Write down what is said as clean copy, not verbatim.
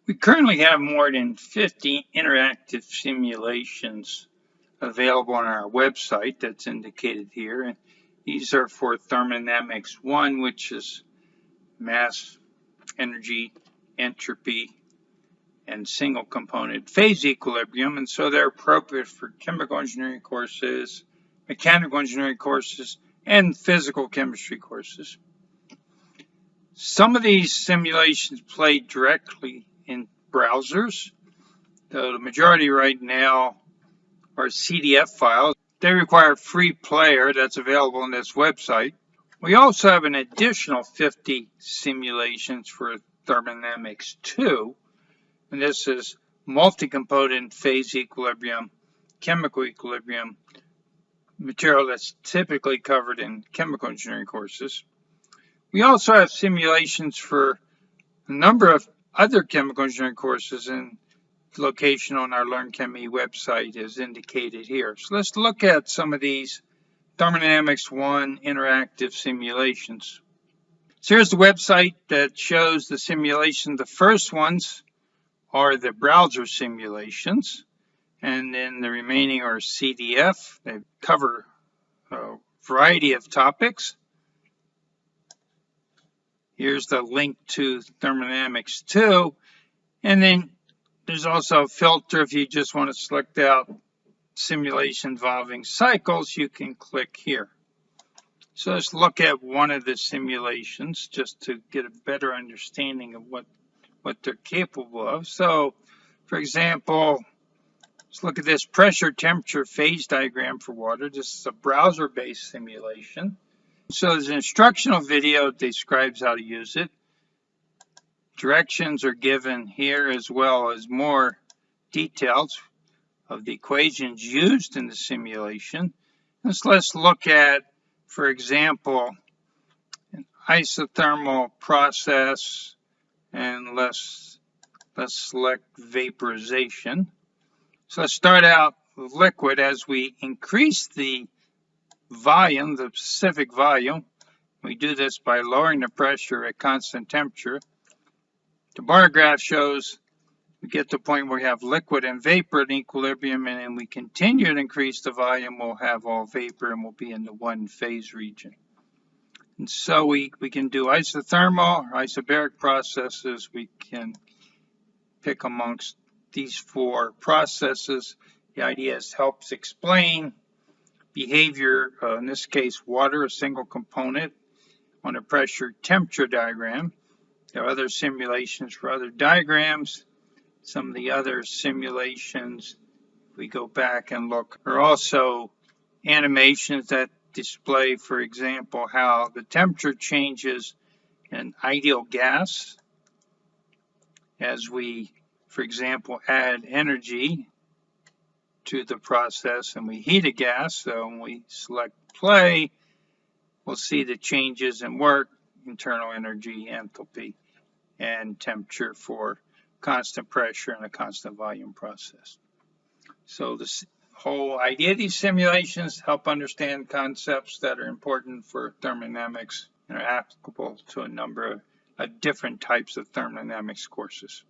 We currently have more than 50 interactive simulations available on our website that's indicated here. And these are for Thermodynamics 1, which is mass, energy, entropy, and single component phase equilibrium. And so they're appropriate for chemical engineering courses, mechanical engineering courses, and physical chemistry courses. Some of these simulations play directly in browsers, though the majority right now are CDF files. They require a free player that's available on this website. We also have an additional 50 simulations for Thermodynamics 2, and this is multi-component phase equilibrium, chemical equilibrium, material that's typically covered in chemical engineering courses. We also have simulations for a number of other chemical engineering courses, and the location on our LearnChemE website is indicated here. So let's look at some of these Thermodynamics 1 interactive simulations. So here's the website that shows the simulation. The first ones are the browser simulations, and then the remaining are CDF. They cover a variety of topics. Here's the link to Thermodynamics 2. And then there's also a filter. If you just want to select out simulation involving cycles, you can click here. So let's look at one of the simulations just to get a better understanding of what they're capable of. So, for example, let's look at this pressure temperature phase diagram for water. This is a browser-based simulation. So there's an instructional video that describes how to use it. Directions are given here, as well as more details of the equations used in the simulation. Let's look at, for example, an isothermal process, and let's select vaporization. So let's start out with liquid. As we increase the volume, the specific volume, we do this by lowering the pressure at constant temperature. The bar graph shows we get to the point where we have liquid and vapor in equilibrium, and then we continue to increase the volume, we'll have all vapor and we'll be in the one phase region. And so we can do isothermal or isobaric processes. We can pick amongst these four processes. The idea is helps explain behavior, in this case water, a single component, on a pressure temperature diagram. There are other simulations for other diagrams. Some of the other simulations, if we go back and look, are also animations that display, for example, how the temperature changes in ideal gas as we, for example, add energy to the process and we heat a gas. So when we select play, we'll see the changes in work, internal energy, enthalpy, and temperature for constant pressure and a constant volume process. So this whole idea of these simulations help understand concepts that are important for thermodynamics and are applicable to a number of different types of thermodynamics courses.